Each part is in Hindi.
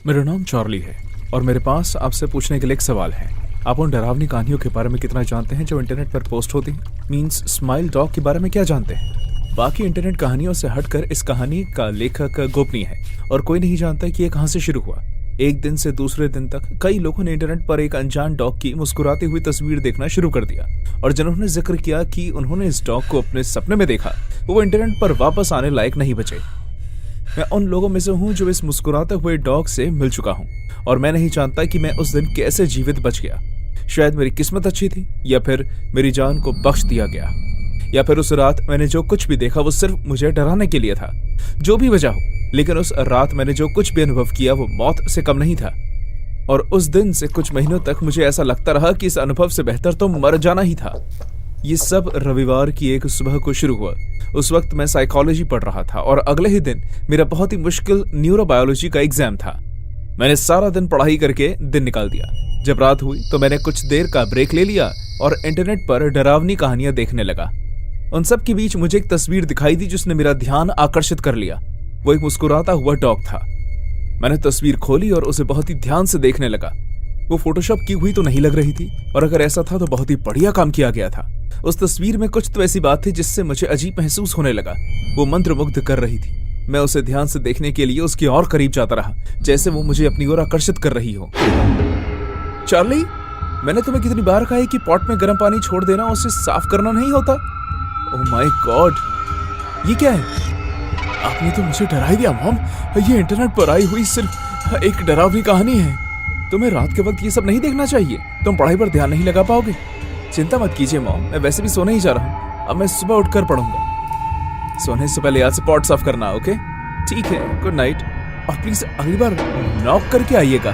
मेरा नाम चार्ली है और मेरे पास आपसे पूछने के लिए एक सवाल है। आप उन डरावनी कहानियों के बारे में कितना जानते हैं जो इंटरनेट पर पोस्ट होती हैं? मींस स्माइल डॉग के बारे में क्या जानते हैं? बाकी इंटरनेट कहानियों से हटकर इस कहानी का लेखक गोपनीय है और कोई नहीं जानता कि ये कहां से शुरू हुआ। एक दिन से दूसरे दिन तक कई लोगों ने इंटरनेट पर एक अनजान डॉग की मुस्कुराती हुई तस्वीर देखना शुरू कर दिया और जिन्होंने जिक्र किया कि उन्होंने इस डॉग को अपने सपने में देखा, वो इंटरनेट पर वापस आने लायक नहीं बचे। मैं उन लोगों में से हूं जो इस मुस्कुराते हुए डॉग से मिल चुका हूं और मैं नहीं जानता कि मैं उस दिन कैसे जीवित बच गया। शायद मेरी किस्मत अच्छी थी या फिर मेरी जान को बख्श दिया गया या फिर उस रात मैंने जो कुछ भी देखा वो सिर्फ मुझे डराने के लिए था। जो भी वजह हो, लेकिन उस रात मैंने जो कुछ भी अनुभव किया वो मौत से कम नहीं था और उस दिन से कुछ महीनों तक मुझे ऐसा लगता रहा कि इस अनुभव से बेहतर तो मर जाना ही था। ये सब रविवार की एक सुबह को शुरू हुआ। उस वक्त मैं साइकोलॉजी पढ़ रहा था और अगले ही दिन मेरा बहुत ही मुश्किल न्यूरोबायोलॉजी का एग्जाम था। मैंने सारा दिन पढ़ाई करके दिन निकाल दिया। जब रात हुई तो मैंने कुछ देर का ब्रेक ले लिया और इंटरनेट पर डरावनी कहानियां देखने लगा। उन सब के बीच मुझे एक तस्वीर दिखाई दी जिसने मेरा ध्यान आकर्षित कर लिया। वो एक मुस्कुराता हुआ डॉग था। मैंने तस्वीर खोली और उसे बहुत ही ध्यान से देखने लगा। वो फोटोशॉप की हुई तो नहीं लग रही थी और अगर ऐसा था तो बहुत ही बढ़िया काम किया गया था। उस तस्वीर में कुछ तो ऐसी बात थी जिससे मुझे अजीब महसूस होने लगा। वो मंत्रमुग्ध कर रही थी। मैं उसे ध्यान से देखने के लिए उसके और करीब जाता रहा, जैसे वो मुझे अपनी ओर आकर्षित कर रही हो। चार्ली, मैंने तुम्हें कितनी बार कहा है कि पॉट में गर्म पानी छोड़ देना, उसे साफ करना नहीं होता। ओह माय गॉड, ये क्या है? आपने तो मुझे डरा ही दिया मॉम। ये इंटरनेट पर आई हुई सिर्फ एक डरावनी कहानी है। तुम्हें रात के वक्त ये सब नहीं देखना चाहिए। तुम पढ़ाई पर ध्यान नहीं लगा पाओगे। चिंता मत कीजिए मॉम, मैं वैसे भी सोने ही जा रहा हूँ। अब मैं सुबह उठकर पढ़ूंगा। सोने से पहले आज से पॉट साफ करना, ओके? ठीक है, गुड नाइट। और प्लीज अगली बार नॉक करके आइएगा।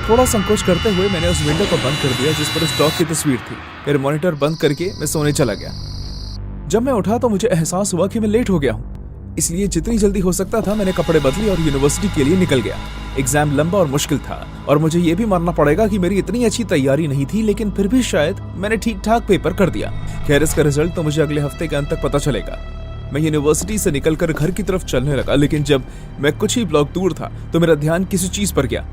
थोड़ा संकोच करते हुए मैंने उस विंडो को बंद कर दिया जिस पर उस डॉग की तस्वीर थी। फिर मॉनिटर बंद करके मैं सोने चला गया। जब मैं उठा तो मुझे एहसास हुआ कि मैं लेट हो गया हूँ, इसलिए जितनी जल्दी हो सकता था मैंने कपड़े बदले और यूनिवर्सिटी के लिए निकल गया। एग्जाम लंबा और मुश्किल था और मुझे ये भी मानना पड़ेगा कि मेरी इतनी अच्छी तैयारी नहीं थी, लेकिन फिर भी शायद मैंने ठीक ठाक पेपर कर दिया। खैर, इसका रिजल्ट तो मुझे अगले हफ्ते के अंत तक पता चलेगा। मैं यूनिवर्सिटी से निकलकर घर की तरफ चलने लगा, लेकिन जब मैं कुछ ही ब्लॉक दूर था तो मेरा ध्यान किसी चीज पर गया।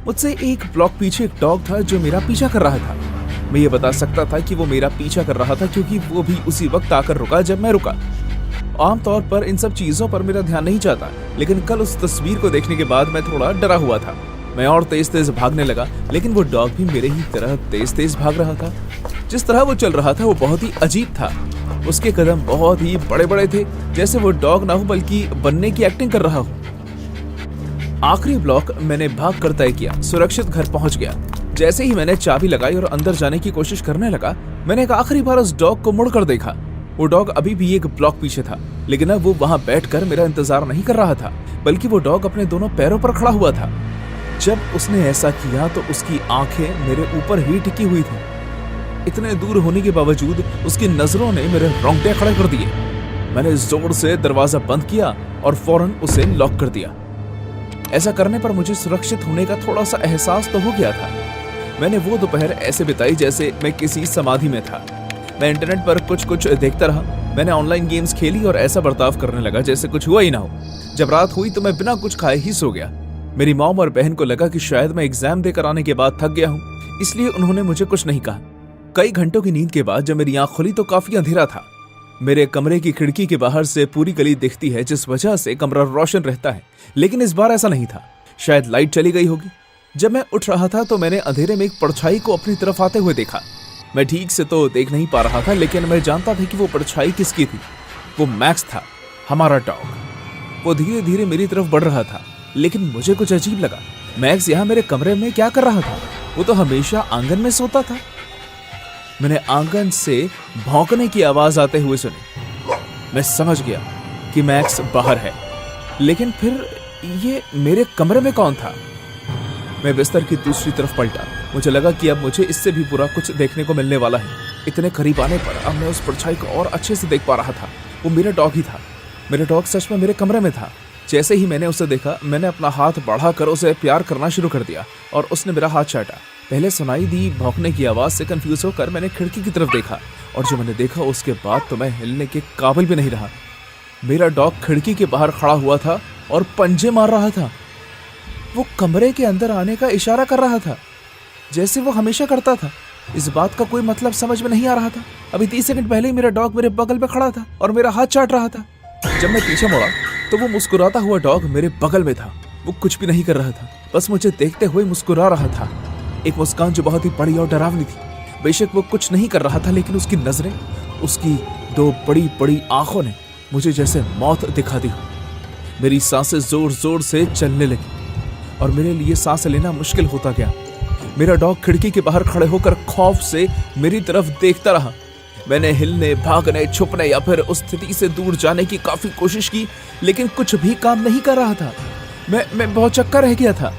मुझसे एक ब्लॉक पीछे एक डॉग था जो मेरा पीछा कर रहा था। मैं ये बता सकता था कि वो मेरा पीछा कर रहा था क्योंकि वो भी उसी वक्त आकर रुका जब मैं रुका। आमतौर पर इन सब चीजों पर मेरा ध्यान नहीं जाता, लेकिन कल उस तस्वीर को देखने के बाद मैं थोड़ा डरा हुआ था। मैं और तेज तेज भागने लगा, लेकिन वो डॉग भी मेरे ही तरह तेज तेज भाग रहा था। जिस तरह वो चल रहा था वो बहुत ही अजीब था। उसके कदम बहुत ही बड़े बड़े थे, जैसे वो डॉग ना हो बल्कि बनने की एक्टिंग कर रहा हो। आखिरी ब्लॉक मैंने भाग कर तय किया, सुरक्षित घर पहुंच गया। जैसे ही मैंने चाबी लगाई और अंदर जाने की कोशिश करने लगा, मैंने एक आखिरी बार उस डॉग को मुड़कर देखा। वो डॉग अभी भी एक ब्लॉक पीछे था, लेकिन अब वो वहां बैठकर मेरा इंतजार नहीं कर रहा था, बल्कि वो डॉग अपने दोनों पैरों पर खड़ा हुआ था। जब उसने ऐसा किया तो उसकी आंखें मेरे ऊपर ही टिकी हुई थी। इतने दूर होने के बावजूद उसकी नजरों ने मेरे रोंगटे खड़े कर दिए। मैंने जोर से दरवाजा बंद किया और फौरन उसे लॉक कर दिया। ऐसा करने पर मुझे सुरक्षित होने का थोड़ा सा एहसास तो हो गया था। मैंने वो दोपहर ऐसे बिताई जैसे मैं किसी समाधि में था। मैं इंटरनेट पर कुछ देखता रहा। मैंने ऑनलाइन गेम्स खेली और ऐसा बर्ताव करने लगा जैसे कुछ हुआ ही ना हो। जब रात हुई तो मैं बिना कुछ खाए ही सो गया। मेरी मॉम और बहन को लगा कि शायद मैं एग्जाम देकर आने के बाद थक गया हूँ, इसलिए उन्होंने मुझे कुछ नहीं कहा। कई घंटों की नींद के बाद जब मेरी आंख खुली तो काफी अंधेरा था। मेरे कमरे की खिड़की के बाहर से पूरी गली दिखती है, जिस वजह से कमरा रोशन रहता है, लेकिन इस बार ऐसा नहीं था। शायद लाइट चली गई होगी। जब मैं उठ रहा था तो मैंने अंधेरे में एक परछाई को अपनी तरफ आते हुए देखा। मैं ठीक से तो देख नहीं पा रहा था, लेकिन मैं जानता था कि वो परछाई किसकी थी। वो मैक्स था, हमारा डॉग। वो धीरे धीरे मेरी तरफ बढ़ रहा था, लेकिन मुझे कुछ अजीब लगा। मैक्स यहाँ मेरे कमरे में क्या कर रहा था? वो तो हमेशा आंगन में सोता था। मैंने आंगन से भौंकने की आवाज आते हुए सुनी। मैं समझ गया कि मैक्स बाहर है, लेकिन फिर ये मेरे कमरे में कौन था? मैं बिस्तर की दूसरी तरफ पलटा। मुझे लगा कि अब मुझे इससे भी बुरा कुछ देखने को मिलने वाला है। इतने करीब आने पर अब मैं उस परछाई को और अच्छे से देख पा रहा था। वो मेरा डॉग ही था। मेरा डॉग सच में मेरे कमरे में था। जैसे ही मैंने उसे देखा, मैंने अपना हाथ बढ़ाकर उसे प्यार करना शुरू कर दिया और उसने मेरा हाथ चाटा। पहले सुनाई दी भौंकने की आवाज से कंफ्यूज होकर मैंने खिड़की की तरफ देखा और जो मैंने देखा उसके बाद तो मैं हिलने के काबिल भी नहीं रहा। मेरा डॉग खिड़की के बाहर खड़ा हुआ था और पंजे मार रहा था। वो कमरे के अंदर आने का इशारा कर रहा था, जैसे वो हमेशा करता था। इस बात का कोई मतलब समझ में नहीं आ रहा था। अभी 30 सेकंड पहले ही मेरा डॉग मेरे बगल में खड़ा था और मेरा हाथ चाट रहा था। जब मैं पीछे मुड़ा तो वो मुस्कुराता हुआ डॉग मेरे बगल में था। वो कुछ भी नहीं कर रहा था, बस मुझे देखते हुए मुस्कुरा रहा था, एक मुस्कान जो बहुत ही बड़ी और डरावनी थी। बेशक वो कुछ नहीं कर रहा था, लेकिन उसकी नजरें, उसकी 2 बड़ी बड़ी आंखों ने मुझे जैसे मौत दिखा दी। मेरी सांसें जोर जोर से चलने लगी और मेरे लिए सांस लेना मुश्किल होता गया। मेरा डॉग खिड़की के बाहर खड़े होकर खौफ से मेरी तरफ देखता रहा। मैंने हिलने, भागने, छुपने या फिर उस स्थिति से दूर जाने की काफी कोशिश की, लेकिन कुछ भी काम नहीं कर रहा था। मैं बहुत चक्कर रह गया था।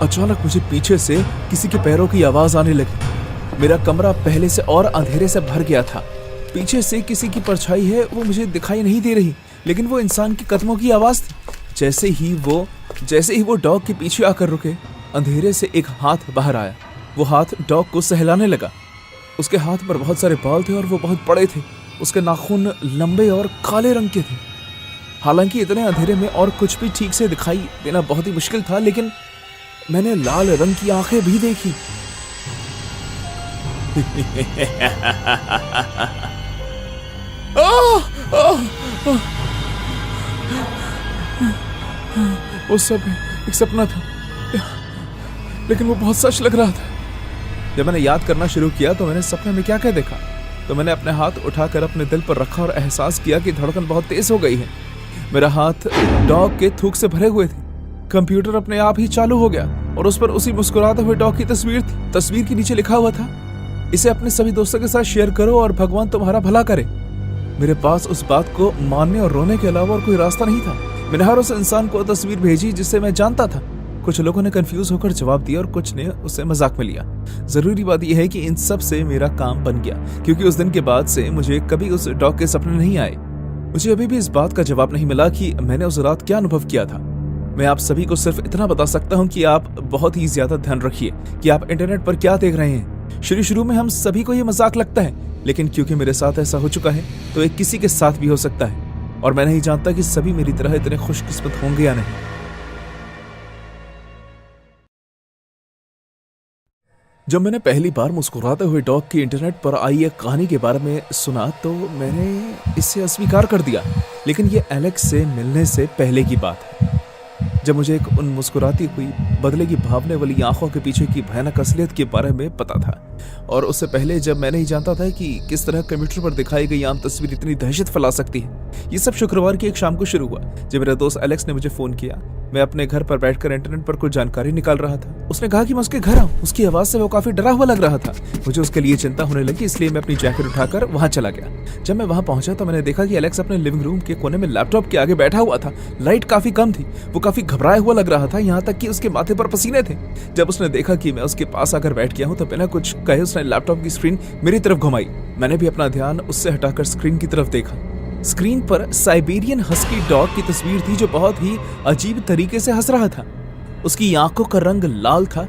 अचानक मुझे पीछे से किसी के पैरों की आवाज आने लगी। मेरा कमरा पहले से और अंधेरे से भर गया था। पीछे से किसी की परछाई है, वो मुझे दिखाई नहीं दे रही, लेकिन वो इंसान के कदमों की आवाज थी। जैसे ही वो डॉग के पीछे आकर रुके, अंधेरे से एक हाथ बाहर आया। वो हाथ डॉग को सहलाने लगा। उसके हाथ पर बहुत सारे बाल थे और वो बहुत बड़े थे। उसके नाखून लंबे और काले रंग के थे। हालांकि इतने अंधेरे में और कुछ भी ठीक से दिखाई देना बहुत ही मुश्किल था, लेकिन मैंने लाल रंग की आंखें भी देखी। वो सब एक सपना था, लेकिन वो बहुत सच लग रहा था। जब मैंने याद करना शुरू किया तो मैंने सपने में क्या क्या देखा, तो मैंने अपने हाथ उठाकर अपने दिल पर रखा और एहसास किया कि धड़कन बहुत तेज हो गई है। मेरा हाथ डॉग के थूक से भरे हुए थे। कंप्यूटर अपने आप ही चालू हो गया और उस पर उसी मुस्कुराते हुए डॉग की तस्वीर थी। तस्वीर के नीचे लिखा हुआ था, इसे अपने सभी दोस्तों के साथ शेयर करो और भगवान तुम्हारा भला करे। मेरे पास उस बात को मानने और रोने के अलावा और कोई रास्ता नहीं था। मैंने हर उस इंसान को तस्वीर भेजी जिससे मैं जानता था। कुछ लोगों ने कंफ्यूज होकर जवाब दिया और कुछ ने उसे मजाक में लिया। जरूरी बात यह है कि इन सब से मेरा काम बन गया, क्योंकि उस दिन के बाद से मुझे कभी उस डॉग के सपने नहीं आए। मुझे अभी भी इस बात का जवाब नहीं मिला कि मैंने उस रात क्या अनुभव किया था। मैं आप सभी को सिर्फ इतना बता सकता हूँ कि आप बहुत ही ज्यादा ध्यान रखिए कि आप इंटरनेट पर क्या देख रहे हैं। शुरू में हम सभी को ये मजाक लगता है, लेकिन क्योंकि मेरे साथ ऐसा हो चुका है तो एक किसी के साथ भी हो सकता है, और मैं नहीं जानता कि सभी मेरी तरह इतने खुशकिस्मत होंगे या नहीं। जब मैंने पहली बार मुस्कुराते हुए डॉग की इंटरनेट पर आई एक कहानी के बारे में सुना तो मैंने इसे अस्वीकार कर दिया, लेकिन ये एलेक्स से मिलने से पहले की बात है, जब मुझे एक उन मुस्कुराती हुई बदले की भावने वाली आंखों के पीछे की भयानक असलियत के बारे में पता था। और उससे पहले जब मैं नहीं जानता था कि किस तरह कंप्यूटर पर दिखाई गई आम तस्वीर इतनी दहशत फैला सकती है। ये सब शुक्रवार की एक शाम को शुरू हुआ जब मेरा दोस्त एलेक्स ने मुझे फोन किया। मैं अपने घर पर बैठकर इंटरनेट पर कुछ जानकारी निकाल रहा था। उसने कहा कि मैं उसके घर आऊं। उसकी आवाज से वो काफी डरा हुआ लग रहा था। मुझे उसके लिए चिंता होने लगी, इसलिए मैं अपनी जैकेट उठाकर वहां चला गया। जब मैं वहां पहुंचा तो मैंने देखा कि एलेक्स अपने लिविंग रूम के कोने में लैपटॉप के आगे बैठा हुआ था। लाइट काफी कम थी, वो काफी घबराया हुआ लग रहा था, यहाँ तक कि उसके माथे पर पसीने थे। जब उसने देखा कि मैं उसके पास आकर बैठ गया हूँ तो बिना कुछ कहे उसने लैपटॉप की स्क्रीन मेरी तरफ घुमाई। मैंने भी अपना ध्यान उससे हटाकर स्क्रीन की तरफ देखा। स्क्रीन पर साइबेरियन हस्की डॉग की तस्वीर थी जो बहुत ही अजीब तरीके से हंस रहा था। उसकी आंखों का रंग लाल था,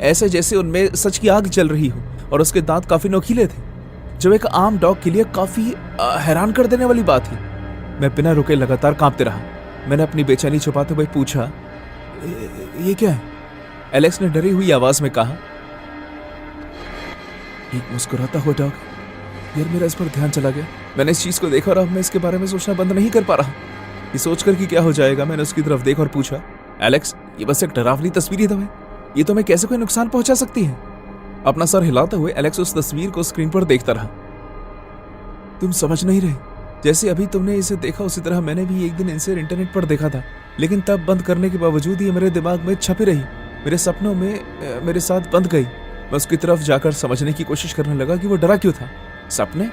ऐसे जैसे उनमें सच की आग जल रही हो, और उसके दांत काफी नोकीले थे, जो एक आम डॉग के लिए काफी हैरान कर देने वाली बात थी। मैं बिना रुके लगातार कांपते रहा। मैंने अपनी बेचैनी छुपाते हुए पूछा, ये क्या है? एलेक्स ने डरी हुई आवाज में कहा, एक मुस्कुराता हुआ डॉग। यार मेरा इस पर ध्यान चला गया। मैंने इस चीज को देखा और अब मैं इसके बारे में सोचना बंद नहीं कर पा रहा। ये सोचकर कि क्या हो जाएगा, मैंने उसकी तरफ देखा और पूछा, एलेक्स ये बस एक डरावनी तस्वीर ही तो है, ये तो मैं कैसे कोई नुकसान पहुंचा सकती है? अपना सर हिलाते हुए एलेक्स उस तस्वीर को स्क्रीन पर देखता रहा। तुम समझ नहीं रहे, जैसे अभी तुमने इसे देखा उसी तरह मैंने भी एक दिन इनसे इंटरनेट पर देखा था, लेकिन तब बंद करने के बावजूद ये मेरे दिमाग में छपी रही, मेरे सपनों में मेरे साथ बंद गई। मैं उसकी तरफ जाकर समझने की कोशिश करने लगा कि वो डरा क्यों था। सपने?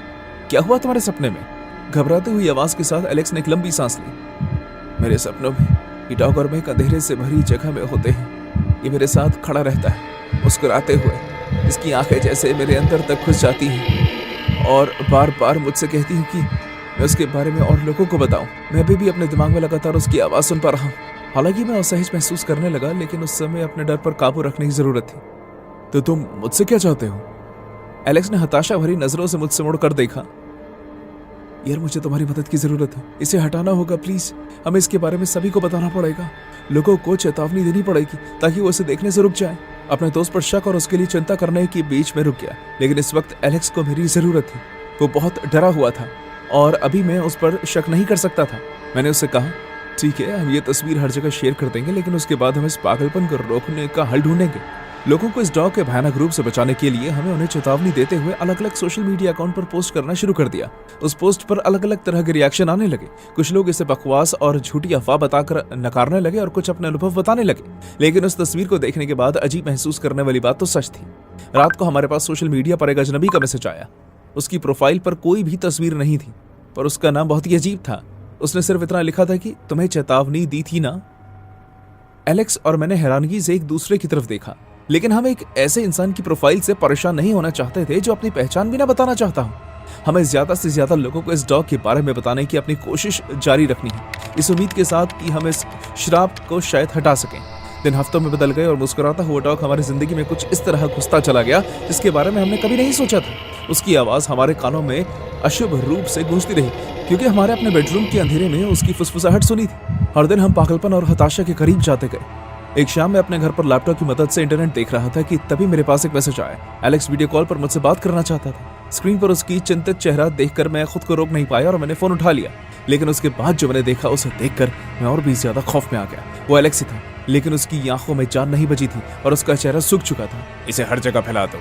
क्या हुआ तुम्हारे सपने में? घबराती हुई आवाज के साथ एलेक्स ने एक लंबी सांस ली। मेरे सपनों में ये डॉग और मैं एक अंधेरे से भरी जगह में होते हैं। ये मेरे साथ खड़ा रहता है मुस्कुराते हुए। इसकी आंखें जैसे मेरे अंदर तक घुस जाती हैं और बार बार मुझसे कहती हैं कि मैं उसके बारे में और लोगों को बताऊं। मैं अभी भी अपने दिमाग में लगातार उसकी आवाज सुन पा रहा हूँ। हालांकि मैं असहज महसूस करने लगा, लेकिन उस समय अपने डर पर काबू रखने की जरूरत थी। तो तुम मुझसे क्या चाहते हो? एलेक्स ने हताशा भरी नजरों से मुझसे मुड़कर देखा। यार मुझे तुम्हारी मदद की जरूरत है, इसे हटाना होगा प्लीज। हमें इसके बारे में सभी को बताना पड़ेगा, लोगों को चेतावनी देनी पड़ेगी ताकि वो इसे देखने से रुक जाए। अपने दोस्त पर शक और उसके लिए चिंता करने के बीच में रुक गया, लेकिन इस वक्त एलेक्स को मेरी जरूरत थी। वो बहुत डरा हुआ था और अभी मैं उस पर शक नहीं कर सकता था। मैंने उससे कहा, ठीक है, हम ये तस्वीर हर जगह शेयर कर देंगे, लेकिन उसके बाद हम इस पागलपन को रोकने का हल ढूंढेंगे। लोगों को इस डॉग के भयानक रूप से बचाने के लिए हमें उन्हें चेतावनी देते हुए अलग अलग सोशल मीडिया अकाउंट पर पोस्ट करना शुरू कर दिया। उस पोस्ट पर अलग अलग तरह के रिएक्शन आने लगे। कुछ लोग इसे बकवास और झूठी अफवाह बताकर नकारने लगे और कुछ अपने अनुभव बताने लगे। लेकिन उस तस्वीर को देखने के बाद अजीब महसूस करने वाली बात तो सच थी। रात को हमारे पास सोशल मीडिया पर एक अजनबी का मैसेज आया। उसकी प्रोफाइल पर कोई भी तस्वीर नहीं थी, पर उसका नाम बहुत ही अजीब था। उसने सिर्फ इतना लिखा था कि तुम्हें चेतावनी दी थी ना। एलेक्स और मैंने हैरानगी से एक दूसरे की तरफ देखा, लेकिन हम एक ऐसे इंसान की प्रोफाइल से परेशान नहीं होना चाहते थे जो अपनी पहचान भी ना बताना चाहता हूँ। हमें ज्यादा से ज्यादा लोगों को इस डॉग के बारे में बताने की अपनी कोशिश जारी रखनी है, इस उम्मीद के साथ कि हम इस श्राप को शायद हटा सकें। दिन हफ्तों में बदल गए और मुस्कुराता हुआ डॉग हमारी जिंदगी में कुछ इस तरह घुसता चला गया जिसके बारे में हमने कभी नहीं सोचा था। उसकी आवाज हमारे कानों में अशुभ रूप से गूंजती रही, क्योंकि हमारे अपने बेडरूम के अंधेरे में उसकी फुसफुसाहट सुनी थी। हर दिन हम पागलपन और हताशा के करीब जाते गए। एक शाम मैं अपने घर पर लैपटॉप की मदद से इंटरनेट देख रहा था कि तभी मेरे पास एक मैसेज आया। एलेक्स वीडियो कॉल पर मुझसे बात करना चाहता था। स्क्रीन पर उसकी चिंतित चेहरा देखकर मैं खुद को रोक नहीं पाया और मैंने फोन उठा लिया। लेकिन उसके बाद जो मैंने देखा उसे देखकर मैं और भी ज्यादा खौफ में आ गया। वो एलेक्स ही था, लेकिन उसकी आंखों में जान नहीं बची थी और उसका चेहरा सूख चुका था। इसे हर जगह फैला दो,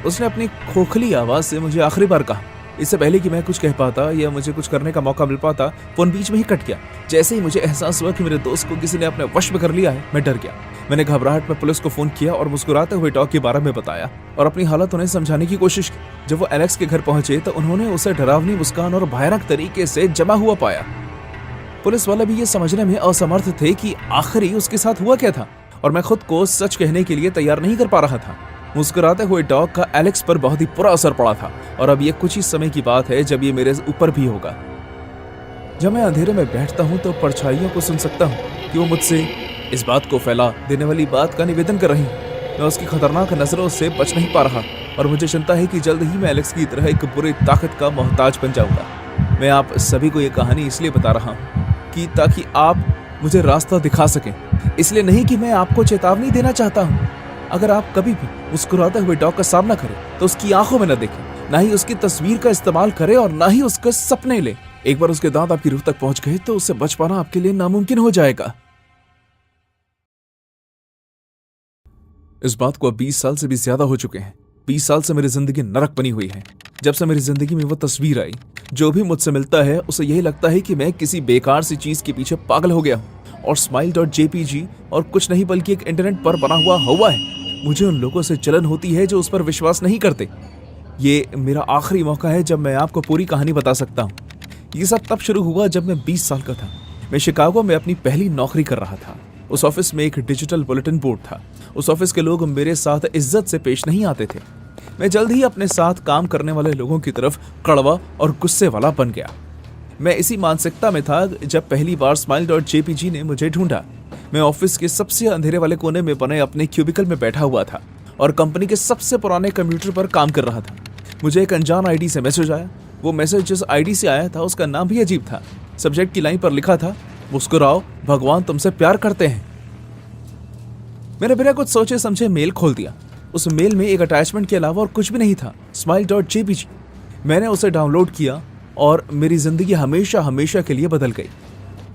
उसने अपनी खोखली आवाज से मुझे आखिरी बार कहा। इससे पहले कि मैं कुछ कह पाता या मुझे कुछ करने का मौका मिल पाता, फोन बीच में ही कट गया। जैसे ही मुझे एहसास हुआ कि मेरे दोस्त को किसी ने अपने वश में कर लिया है, मैं डर गया। मैंने घबराहट में पुलिस को फोन किया और मुस्कुराते हुए डॉग के बारे में बताया और अपनी हालत उन्हें समझाने की कोशिश की। जब वो एलेक्स के घर पहुंचे तो उन्होंने उसे डरावनी मुस्कान और भयानक तरीके से जमा हुआ पाया। पुलिस वाले भी ये समझने में असमर्थ थे कि आखिरी उसके साथ हुआ क्या था, और मैं खुद को सच कहने के लिए तैयार नहीं कर पा रहा था। मुस्कुराते हुए डॉग का एलेक्स पर बहुत ही बुरा असर पड़ा था, और अब ये कुछ ही समय की बात है जब ये मेरे ऊपर भी होगा। जब मैं अंधेरे में बैठता हूँ तो परछाइयों को सुन सकता हूँ कि वो मुझसे इस बात को फैला देने वाली बात का निवेदन कर रही हूँ। मैं उसकी खतरनाक नजरों से बच नहीं पा रहा और मुझे चिंता है कि जल्द ही मैं एलेक्स की तरह एक बुरी ताकत का मोहताज बन जाऊंगा। मैं आप सभी को ये कहानी इसलिए बता रहा हूँ कि ताकि आप मुझे रास्ता दिखा सकें, इसलिए नहीं कि मैं आपको चेतावनी देना चाहता हूँ। अगर आप कभी भी मुस्कुराते हुए डॉग का सामना करें तो उसकी आंखों में न देखें, ना ही उसकी तस्वीर का इस्तेमाल करें और ना ही उसके सपने लें। एक बार उसके दांत आपकी रूह तक पहुंच गए तो उससे बच पाना आपके लिए नामुमकिन हो जाएगा। इस बात को अब 20 साल से भी ज्यादा हो चुके हैं। 20 साल से मेरी जिंदगी नरक बनी हुई है। जब से मेरी जिंदगी में वो तस्वीर आई, जो भी मुझसे मिलता है उसे यही लगता है कि मैं किसी बेकार सी चीज के पीछे पागल हो गया हूँ और smile.jpg और कुछ नहीं बल्कि एक इंटरनेट पर बना हुआ है। मुझे उन लोगों से जलन होती है जो उस पर विश्वास नहीं करते। ये मेरा आखिरी मौका है जब मैं आपको पूरी कहानी बता सकता हूँ। ये सब तब शुरू हुआ जब मैं 20 साल का था। मैं शिकागो में अपनी पहली नौकरी कर रहा था। उस ऑफिस में एक डिजिटल बुलेटिन बोर्ड था। उस ऑफिस के लोग मेरे साथ इज्जत से पेश नहीं आते थे। मैं जल्द ही अपने साथ काम करने वाले लोगों की तरफ कड़वा और गुस्से वाला बन गया। मैं इसी मानसिकता में था जब पहली बार smile.jpg ने मुझे ढूंढा। मैं ऑफिस के सबसे अंधेरे वाले कोने में बने अपने क्यूबिकल में बैठा हुआ था और कंपनी के सबसे पुराने कंप्यूटर पर काम कर रहा था। मुझे एक अनजान आईडी से मैसेज आया। वो मैसेज जिस आईडी से आया था उसका नाम भी अजीब था। सब्जेक्ट की लाइन पर लिखा था, मुस्कुराओ, भगवान तुमसे प्यार करते हैं। मैंने बिना कुछ सोचे समझे मेल खोल दिया। उस मेल में एक अटैचमेंट के अलावा और कुछ भी नहीं था। smile.jpg। मैंने उसे डाउनलोड किया और मेरी जिंदगी हमेशा हमेशा के लिए बदल गई।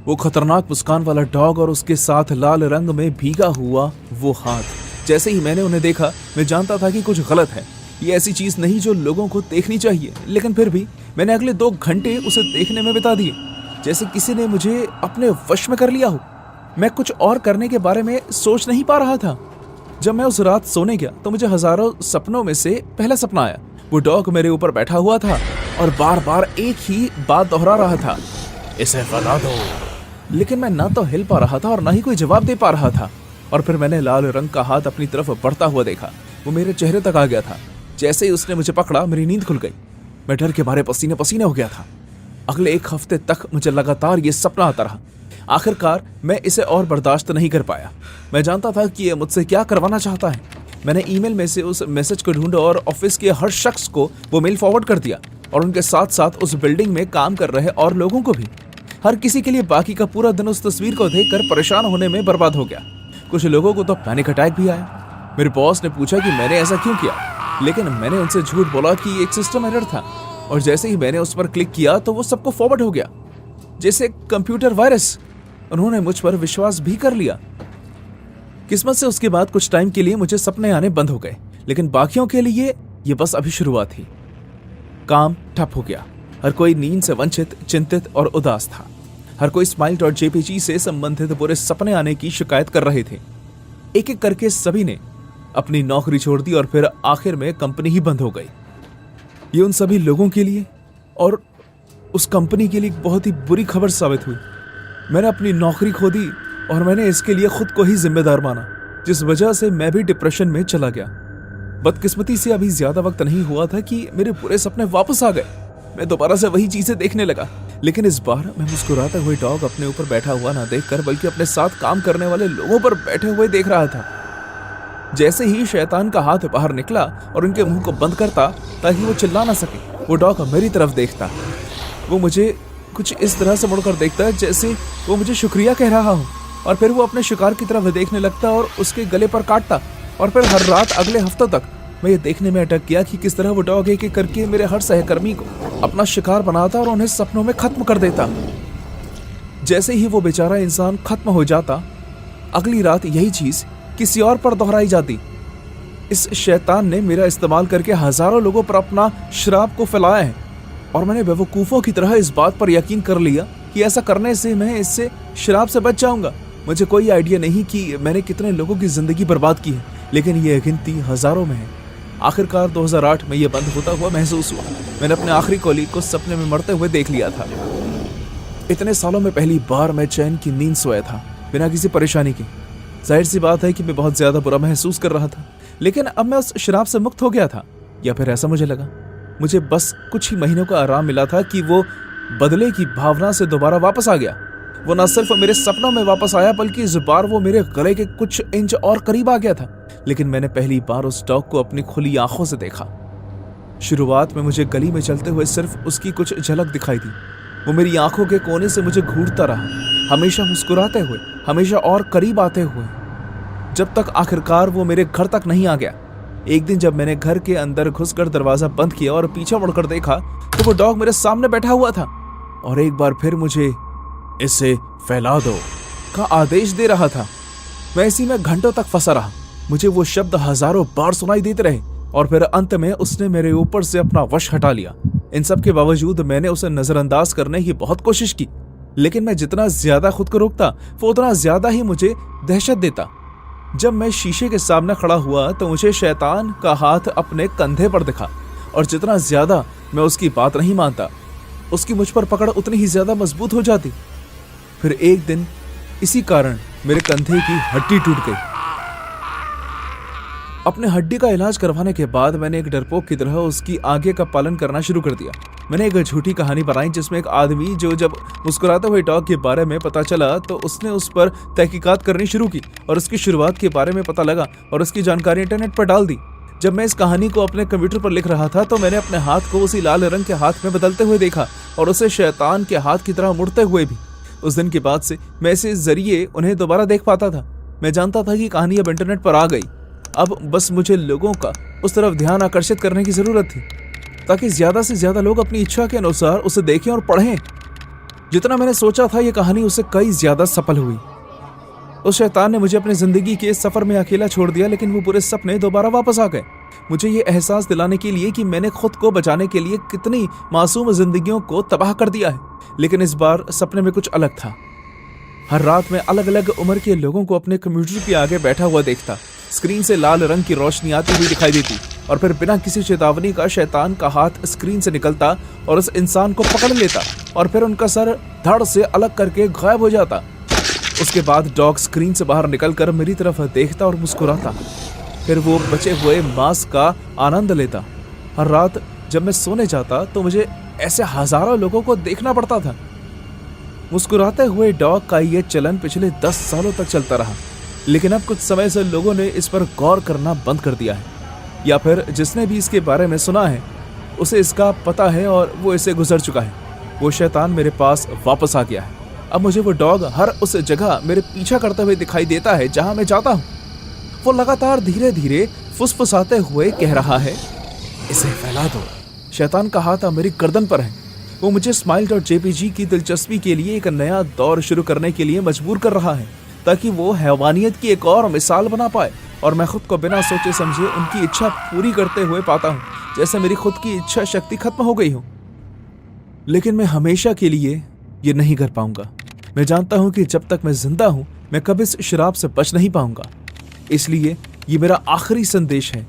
वो खतरनाक मुस्कान वाला डॉग और उसके साथ लाल रंग में भीगा हुआ वो हाथ। जैसे ही मैंने उन्हें देखा, मैं जानता था कि कुछ गलत है। ये ऐसी चीज नहीं जो लोगों को देखनी चाहिए, लेकिन फिर भी मैंने अगले 2 घंटे उसे देखने में बिता दिए, जैसे किसी ने मुझे अपने वश में कर लिया हो। मैं कुछ और करने के बारे में सोच नहीं पा रहा था। जब मैं उस रात सोने गया तो मुझे हजारों सपनों में से पहला सपना आया। वो डॉग मेरे ऊपर बैठा हुआ था और बार बार एक ही बात दोहरा रहा था, इसे फला दो। लेकिन मैं ना तो हिल पा रहा था और ना ही कोई जवाब दे पा रहा था। और फिर मैंने लाल रंग का हाथ अपनी तरफ बढ़ता हुआ देखा। वो मेरे चेहरे तक आ गया था। जैसे ही उसने मुझे पकड़ा, मेरी नींद खुल गई। मैं डर के मारे पसीने पसीने हो गया था। अगले 1 हफ्ते तक मुझे लगातार ये सपना आता रहा। आखिरकार मैं इसे और बर्दाश्त नहीं कर पाया। मैं जानता था कि ये मुझसे क्या करवाना चाहता है। मैंने ईमेल में से उस मैसेज को ढूंढा और ऑफिस के हर शख्स को वो मेल फॉरवर्ड कर दिया, और उनके साथ साथ उस बिल्डिंग में काम कर रहे और लोगों को भी। हर किसी के लिए बाकी का पूरा दिन उस तस्वीर को देखकर परेशान होने में बर्बाद हो गया। कुछ लोगों को तो पैनिक अटैक भी आया। मेरे बॉस ने पूछा कि मैंने ऐसा क्यों किया, लेकिन मैंने उनसे झूठ बोला कि एक सिस्टम एरर था, और जैसे ही मैंने उस पर क्लिक किया तो वो सबको फॉरवर्ड हो गया जैसे कंप्यूटर वायरस। उन्होंने मुझ पर विश्वास भी कर लिया। किस्मत से उसके बाद कुछ टाइम के लिए मुझे सपने आने बंद हो गए, लेकिन बाकियों के लिए ये बस अभी शुरुआत थी। काम ठप हो गया। हर कोई नींद से वंचित, चिंतित और उदास था। हर कोई smile.jpg से संबंधित बुरे सपने आने की शिकायत कर रहे थे। एक एक करके सभी ने अपनी नौकरी छोड़ दी और फिर आखिर में कंपनी ही बंद हो गई। ये उन सभी लोगों के लिए और उस कंपनी के लिए एक बहुत ही बुरी खबर साबित हुई। मैंने अपनी नौकरी खो दी और मैंने इसके लिए खुद को ही जिम्मेदार माना, जिस वजह से मैं भी डिप्रेशन में चला गया। बदकिस्मती से अभी ज्यादा वक्त नहीं हुआ था कि मेरे पूरे सपने वापस आ गए। मैं दोबारा से वही चीजें देखने लगा, लेकिन इस बार मैं मुस्कुराते हुए डॉग अपने ऊपर बैठा हुआ ना देखकर बल्कि अपने साथ काम करने वाले लोगों पर बैठे हुए देख रहा था। जैसे ही शैतान का हाथ बाहर निकला और उनके मुंह को बंद करता ताकि वो चिल्ला ना सके, वो डॉग मेरी तरफ देखता। वो मुझे कुछ इस तरह से मुड़कर देखता जैसे वो मुझे शुक्रिया कह रहा हो, और फिर वो अपने शिकार की तरफ देखने लगता और उसके गले पर काटता। और फिर हर रात अगले हफ्तों तक मैं ये देखने में अटक गया कि किस तरह वो डॉग एक एक करके मेरे हर सहकर्मी को अपना शिकार बनाता और उन्हें सपनों में खत्म कर देता। जैसे ही वो बेचारा इंसान खत्म हो जाता, अगली रात यही चीज किसी और पर दोहराई जाती। इस शैतान ने मेरा इस्तेमाल करके हजारों लोगों पर अपना शराब को फैलाया है, और मैंने बेवकूफ़ों की तरह इस बात पर यकीन कर लिया कि ऐसा करने से मैं इससे शराब से बच जाऊंगा। मुझे कोई आइडिया नहीं कि मैंने कितने लोगों की जिंदगी बर्बाद की है, लेकिन ये गिनती हजारों में है। आखिरकार 2008 में ये बंद होता हुआ महसूस हुआ। मैंने अपने आखिरी कॉलीग को सपने में मरते हुए देख लिया था। इतने सालों में पहली बार मैं चैन की नींद सोया था, बिना किसी परेशानी के। जाहिर सी बात है कि मैं बहुत ज्यादा बुरा महसूस कर रहा था, लेकिन अब मैं उस शराब से मुक्त हो गया था, या फिर ऐसा मुझे लगा। मुझे बस कुछ ही महीनों का आराम मिला था कि वो बदले की भावना से दोबारा वापस आ गया। वो न सिर्फ मेरे सपनों में वापस आया, बल्कि इस बार वो मेरे गले के कुछ इंच और करीब आ गया था। लेकिन मैंने पहली बार उस डॉग को अपनी खुली आंखों से देखा। शुरुआत में मुझे गली में चलते हुए सिर्फ उसकी कुछ झलक दिखाई दी। वो मेरी आंखों के कोने से मुझे घूरता रहा, हमेशा मुस्कुराते हुए, हमेशा और करीब आते हुए, जब तक आखिरकार वो मेरे घर तक नहीं आ गया। एक दिन जब मैंने घर के अंदर घुसकर दरवाजा बंद किया और पीछे मुड़कर देखा, तो वो डॉग मेरे सामने बैठा हुआ था और एक बार फिर मुझे इसे फैला दो का आदेश दे रहा था। मैं इसी में घंटों तक फंसा रहा। मुझे वो शब्द हजारों बार सुनाई देते रहे और फिर अंत में उसने मेरे ऊपर से अपना वश हटा लिया। इन सब के बावजूद मैंने उसे नजरअंदाज करने की बहुत कोशिश की, लेकिन मैं जितना ज्यादा खुद को रोकता, वो उतना ज्यादा ही मुझे दहशत देता। जब मैं शीशे के सामने खड़ा हुआ तो मुझे शैतान का हाथ अपने कंधे पर दिखा, और जितना ज्यादा मैं उसकी बात नहीं मानता, उसकी मुझ पर पकड़ उतनी ही ज्यादा मजबूत हो जाती। फिर एक दिन इसी कारण मेरे कंधे की हड्डी टूट गई। अपने हड्डी का इलाज करवाने के बाद मैंने एक डरपोक की तरह उसकी आगे का पालन करना शुरू कर दिया। मैंने एक झूठी कहानी बनाई जिसमें एक आदमी जो जब मुस्कुराते हुए डॉग के बारे में पता चला तो उसने उस पर तहकीकात करनी शुरू की और उसकी शुरुआत के बारे में पता लगा और उसकी जानकारी इंटरनेट पर डाल दी। जब मैं इस कहानी को अपने कंप्यूटर पर लिख रहा था तो मैंने अपने हाथ को उसी लाल रंग के हाथ में बदलते हुए देखा और उसे शैतान के हाथ की तरह मुड़ते हुए भी। उस दिन के बाद से मैं इस जरिए उन्हें दोबारा देख पाता था। मैं जानता था कि कहानी अब इंटरनेट पर आ गई। अब बस मुझे लोगों का उस तरफ ध्यान आकर्षित करने की जरूरत थी ताकि ज्यादा से ज्यादा लोग अपनी इच्छा के अनुसार उसे देखें और पढ़ें। जितना मैंने सोचा था ये कहानी उससे कई ज्यादा सफल हुई। उस शैतान ने मुझे अपनी जिंदगी के इस सफर में अकेला छोड़ दिया, लेकिन वो पूरे सपने दोबारा वापस आ गए, मुझे ये एहसास दिलाने के लिए कि मैंने खुद को बचाने के लिए कितनी मासूम जिंदगियों को तबाह कर दिया है। लेकिन इस बार सपने में कुछ अलग था। हर रात में अलग अलग उम्र के लोगों को अपने कंप्यूटर के आगे बैठा हुआ देखता। स्क्रीन से लाल रंग की रोशनी आती हुई दिखाई देती और फिर बिना किसी चेतावनी का शैतान का हाथ स्क्रीन से निकलता और उस इंसान को पकड़ लेता और फिर उनका सर धड़ से अलग करके गायब हो जाता। उसके बाद डॉग स्क्रीन से बाहर निकलकर मेरी तरफ देखता और मुस्कुराता। फिर वो बचे हुए मांस का आनंद लेता। हर रात जब मैं सोने जाता तो मुझे ऐसे हजारों लोगों को देखना पड़ता था। मुस्कुराते हुए डॉग का ये चलन पिछले 10 सालों तक चलता रहा। लेकिन अब कुछ समय से लोगों ने इस पर गौर करना बंद कर दिया है, या फिर जिसने भी इसके बारे में सुना है उसे इसका पता है और वो इसे गुजर चुका है। वो शैतान मेरे पास वापस आ गया है। अब मुझे वो डॉग हर उस जगह मेरे पीछा करते हुए दिखाई देता है जहां मैं जाता हूँ। वो लगातार धीरे धीरे फुसफुसाते हुए कह रहा है, इसे फैला दो। शैतान का हाथ अब मेरी गर्दन पर है। वो मुझे Smile.jpg की दिलचस्पी के लिए एक नया दौर शुरू करने के लिए मजबूर कर रहा है, ताकि वो हैवानियत की एक और मिसाल बना पाए और मैं खुद को बिना सोचे समझे उनकी इच्छा पूरी करते हुए पाता हूँ, जैसे मेरी खुद की इच्छा शक्ति खत्म हो गई हो। लेकिन मैं हमेशा के लिए ये नहीं कर पाऊंगा। मैं जानता हूं कि जब तक मैं जिंदा हूं मैं कभी इस शराब से बच नहीं पाऊंगा। इसलिए ये मेरा आखिरी संदेश है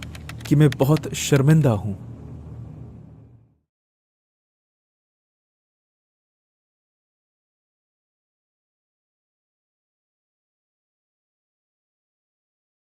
कि मैं बहुत शर्मिंदा हूं।